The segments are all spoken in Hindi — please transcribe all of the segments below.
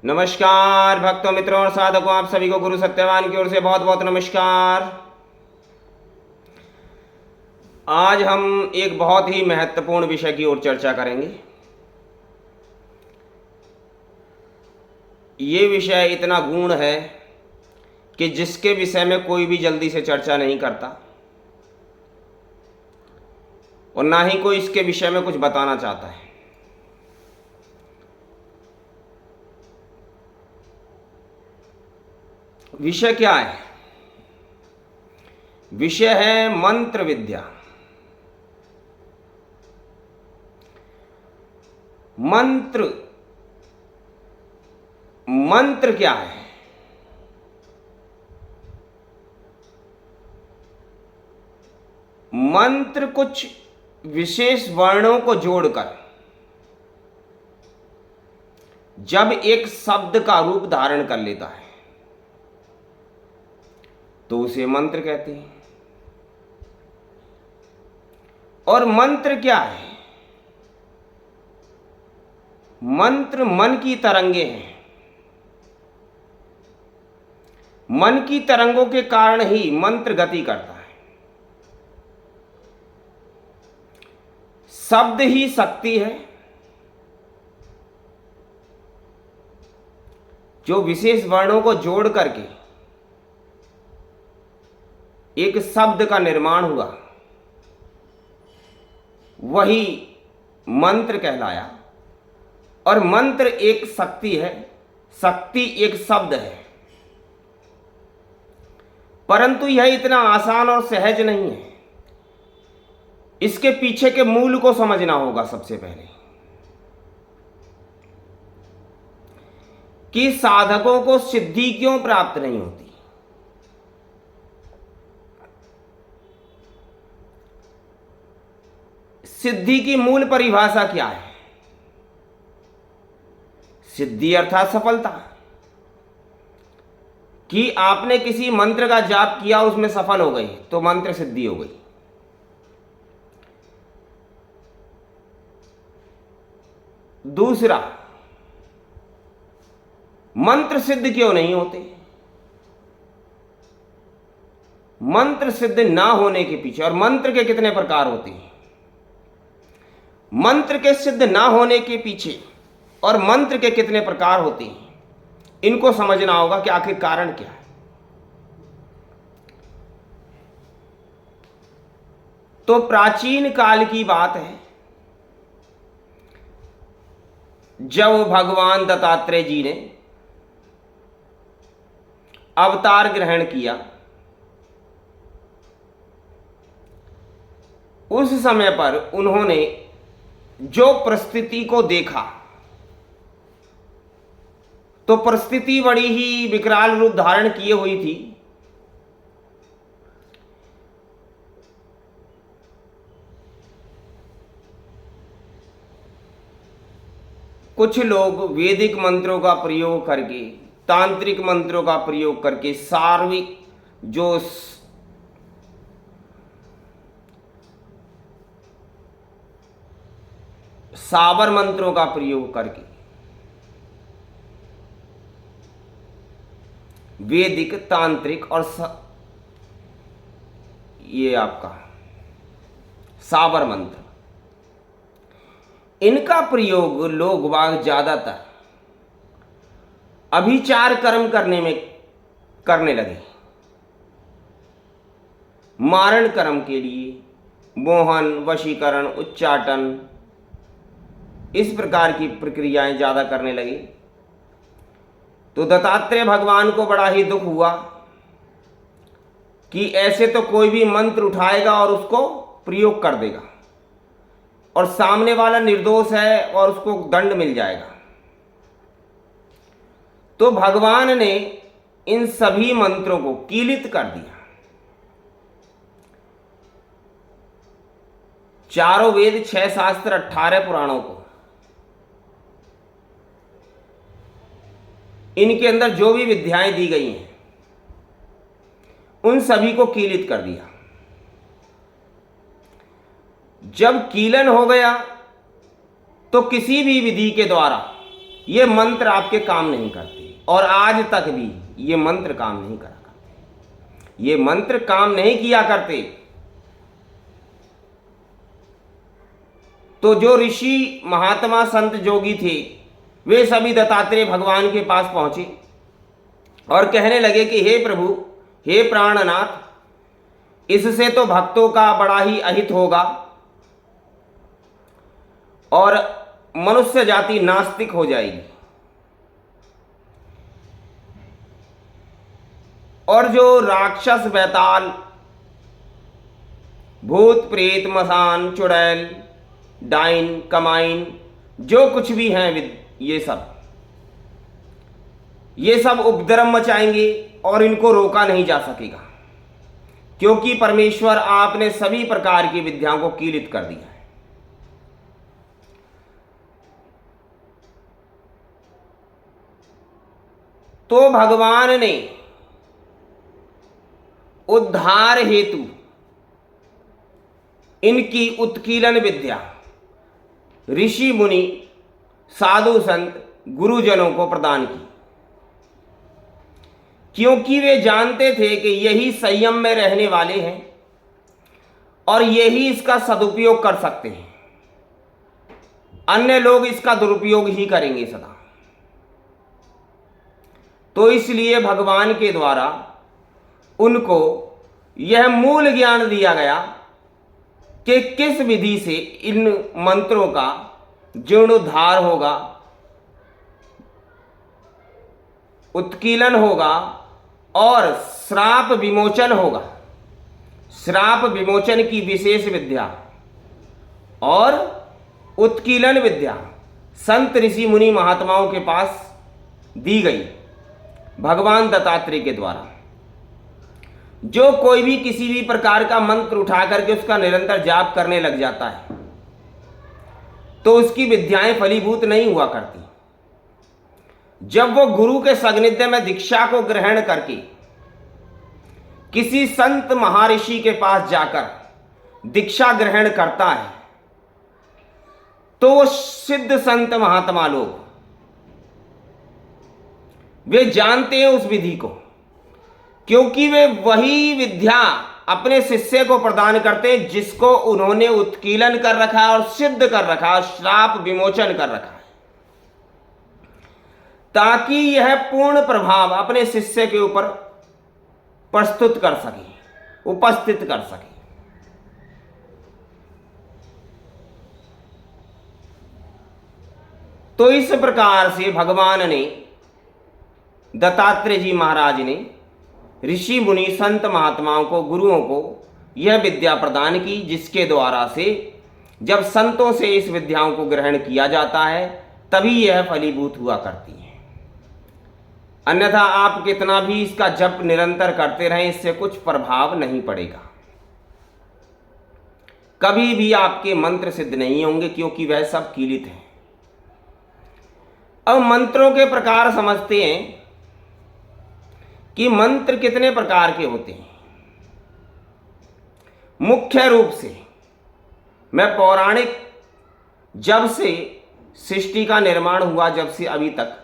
नमस्कार भक्तों, मित्रों और साधकों, आप सभी को गुरु सत्यवान की ओर से बहुत बहुत नमस्कार। आज हम एक बहुत ही महत्वपूर्ण विषय की ओर चर्चा करेंगे। ये विषय इतना गूढ़ है कि जिसके विषय में कोई भी जल्दी से चर्चा नहीं करता और ना ही कोई इसके विषय में कुछ बताना चाहता है। विषय क्या है? विषय है मंत्र विद्या। मंत्र क्या है? मंत्र कुछ विशेष वर्णों को जोड़कर जब एक शब्द का रूप धारण कर लेता है तो उसे मंत्र कहते हैं। और मंत्र क्या है? मंत्र मन की तरंगे हैं। मन की तरंगों के कारण ही मंत्र गति करता है। शब्द ही शक्ति है जो विशेष वर्णों को जोड़ करके एक शब्द का निर्माण हुआ, वही मंत्र कहलाया। और मंत्र एक शक्ति है, शक्ति एक शब्द है। परंतु यह इतना आसान और सहज नहीं है। इसके पीछे के मूल को समझना होगा सबसे पहले कि साधकों को सिद्धि क्यों प्राप्त नहीं होती। सिद्धि की मूल परिभाषा क्या है? सिद्धि अर्थात सफलता। कि आपने किसी मंत्र का जाप किया, उसमें सफल हो गई तो मंत्र सिद्धि हो गई। दूसरा, मंत्र सिद्ध क्यों नहीं होते? मंत्र सिद्ध ना होने के पीछे, और मंत्र के कितने प्रकार होते हैं, मंत्र के सिद्ध ना होने के पीछे और मंत्र के कितने प्रकार होते हैं, इनको समझना होगा कि आखिर कारण क्या है। तो प्राचीन काल की बात है, जब भगवान दत्तात्रेय जी ने अवतार ग्रहण किया, उस समय पर उन्होंने जो परिस्थिति को देखा तो परिस्थिति बड़ी ही विकराल रूप धारण किए हुई थी। कुछ लोग वैदिक मंत्रों का प्रयोग करके, तांत्रिक मंत्रों का प्रयोग करके, सार्विक जो साबर मंत्रों का प्रयोग करके वैदिक, तांत्रिक और ये आपका साबर मंत्र, इनका प्रयोग लोग बाग ज्यादातर अभिचार कर्म करने लगे। मारण कर्म के लिए मोहन, वशीकरण, उच्चाटन, इस प्रकार की प्रक्रियाएं ज्यादा करने लगे। तो दत्तात्रेय भगवान को बड़ा ही दुख हुआ कि ऐसे तो कोई भी मंत्र उठाएगा और उसको प्रयोग कर देगा और सामने वाला निर्दोष है और उसको दंड मिल जाएगा। तो भगवान ने इन सभी मंत्रों को कीलित कर दिया। चारों वेद, 6 शास्त्र, 18 पुराणों को, इनके अंदर जो भी विद्याएं दी गई हैं उन सभी को कीलित कर दिया। जब कीलन हो गया तो किसी भी विधि के द्वारा ये मंत्र आपके काम नहीं करते, और आज तक भी ये मंत्र काम नहीं करा करते, ये मंत्र काम नहीं किया करते। तो जो ऋषि महात्मा संत जोगी थे वे सभी दत्तात्रेय भगवान के पास पहुंचे और कहने लगे कि हे प्रभु, हे प्राणनाथ, इससे तो भक्तों का बड़ा ही अहित होगा और मनुष्य जाति नास्तिक हो जाएगी, और जो राक्षस, बैताल, भूत, प्रेत, मसान, चुड़ैल, डाइन, कमाइन, जो कुछ भी हैं ये सब उपद्रव मचाएंगे और इनको रोका नहीं जा सकेगा, क्योंकि परमेश्वर आपने सभी प्रकार की विद्याओं को कीलित कर दिया है। तो भगवान ने उद्धार हेतु इनकी उत्कीलन विद्या ऋषि मुनि, साधु संत, गुरुजनों को प्रदान की, क्योंकि वे जानते थे कि यही संयम में रहने वाले हैं और यही इसका सदुपयोग कर सकते हैं, अन्य लोग इसका दुरुपयोग ही करेंगे सदा। तो इसलिए भगवान के द्वारा उनको यह मूल ज्ञान दिया गया कि किस विधि से इन मंत्रों का जीर्णोद्धार होगा, उत्कीलन होगा और श्राप विमोचन होगा। श्राप विमोचन की विशेष विद्या और उत्कीलन विद्या संत, ऋषि, मुनि, महात्माओं के पास दी गई भगवान दत्तात्रेय के द्वारा। जो कोई भी किसी भी प्रकार का मंत्र उठा करके उसका निरंतर जाप करने लग जाता है तो उसकी विद्याएं फलीभूत नहीं हुआ करती। जब वो गुरु के सानिध्य में दीक्षा को ग्रहण करके किसी संत महर्षि के पास जाकर दीक्षा ग्रहण करता है तो वो सिद्ध संत महात्मा लोग वे जानते हैं उस विधि को, क्योंकि वे वही विद्या अपने शिष्य को प्रदान करते हैं जिसको उन्होंने उत्कीलन कर रखा है और सिद्ध कर रखा है, श्राप विमोचन कर रखा है, ताकि यह पूर्ण प्रभाव अपने शिष्य के ऊपर प्रस्तुत कर सके, उपस्थित कर सके। तो इस प्रकार से भगवान ने, दत्तात्रेय जी महाराज ने ऋषि, मुनि, संत, महात्माओं को, गुरुओं को यह विद्या प्रदान की, जिसके द्वारा से जब संतों से इस विद्याओं को ग्रहण किया जाता है तभी यह फलीभूत हुआ करती है। अन्यथा आप कितना भी इसका जप निरंतर करते रहें, इससे कुछ प्रभाव नहीं पड़ेगा, कभी भी आपके मंत्र सिद्ध नहीं होंगे, क्योंकि वह सब कीलित है। अब मंत्रों के प्रकार समझते हैं कि मंत्र कितने प्रकार के होते हैं। मुख्य रूप से मैं पौराणिक, जब से सृष्टि का निर्माण हुआ, जब से अभी तक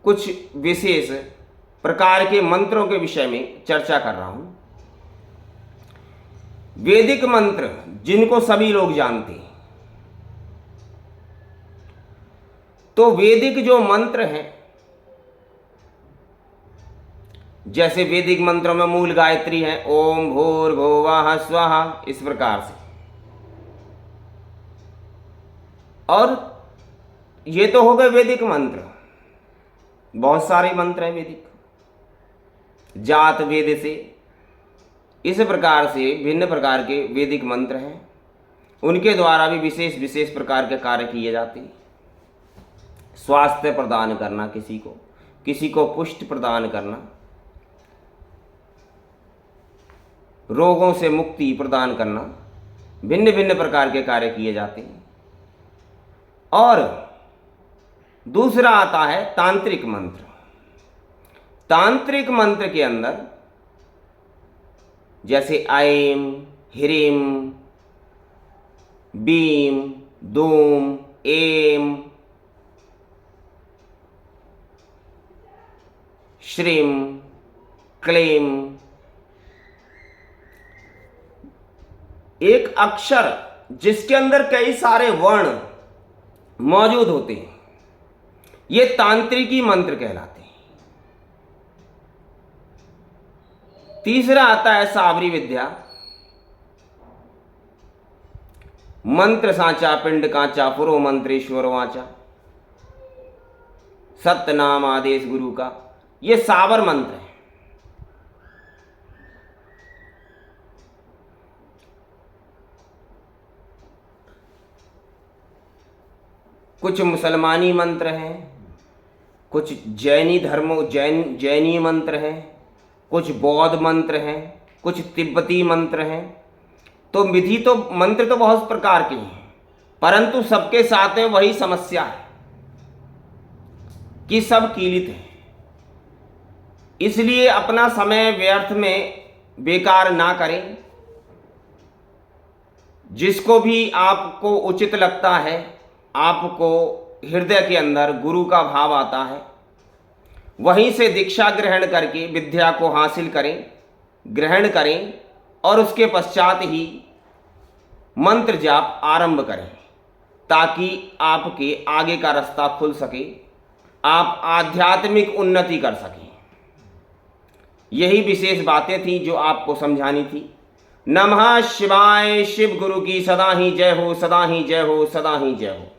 कुछ विशेष प्रकार के मंत्रों के विषय में चर्चा कर रहा हूं। वैदिक मंत्र जिनको सभी लोग जानते हैं, तो वैदिक जो मंत्र हैं, जैसे वैदिक मंत्रों में मूल गायत्री है, ओम भूर्भुवः स्वः, इस प्रकार से। और ये तो हो गए वैदिक मंत्र, बहुत सारे मंत्र हैं वैदिक, जात वेद से, इस प्रकार से भिन्न प्रकार के वैदिक मंत्र हैं। उनके द्वारा भी विशेष विशेष प्रकार के कार्य किए जाते हैं। स्वास्थ्य प्रदान करना, किसी को पुष्टि प्रदान करना, रोगों से मुक्ति प्रदान करना, भिन्न भिन्न प्रकार के कार्य किए जाते हैं। और दूसरा आता है तांत्रिक मंत्र। तांत्रिक मंत्र के अंदर जैसे ऐम, ह्रीम, बीम, दूम, एम श्रीम क्लीम। एक अक्षर जिसके अंदर कई सारे वर्ण मौजूद होते हैं, ये तांत्रिकी मंत्र कहलाते हैं। तीसरा आता है सावरी विद्या। मंत्र सांचा पिंड कांचा पुरो मंत्रेश्वर वाचा, सत्य नाम आदेश गुरु का, ये सावर मंत्र है। कुछ मुसलमानी मंत्र हैं, कुछ जैनी मंत्र हैं, कुछ बौद्ध मंत्र हैं, कुछ तिब्बती मंत्र हैं। तो विधि तो मंत्र तो बहुत प्रकार के हैं, परंतु सबके साथ में वही समस्या है कि सब कीलित है। इसलिए अपना समय व्यर्थ में बेकार ना करें। जिसको भी आपको उचित लगता है, आपको हृदय के अंदर गुरु का भाव आता है, वहीं से दीक्षा ग्रहण करके विद्या को हासिल करें, ग्रहण करें और उसके पश्चात ही मंत्र जाप आरंभ करें, ताकि आपके आगे का रास्ता खुल सके, आप आध्यात्मिक उन्नति कर सकें। यही विशेष बातें थी जो आपको समझानी थी। नमः शिवाय। शिव गुरु की सदा ही जय हो, सदा ही जय हो, सदा ही जय हो।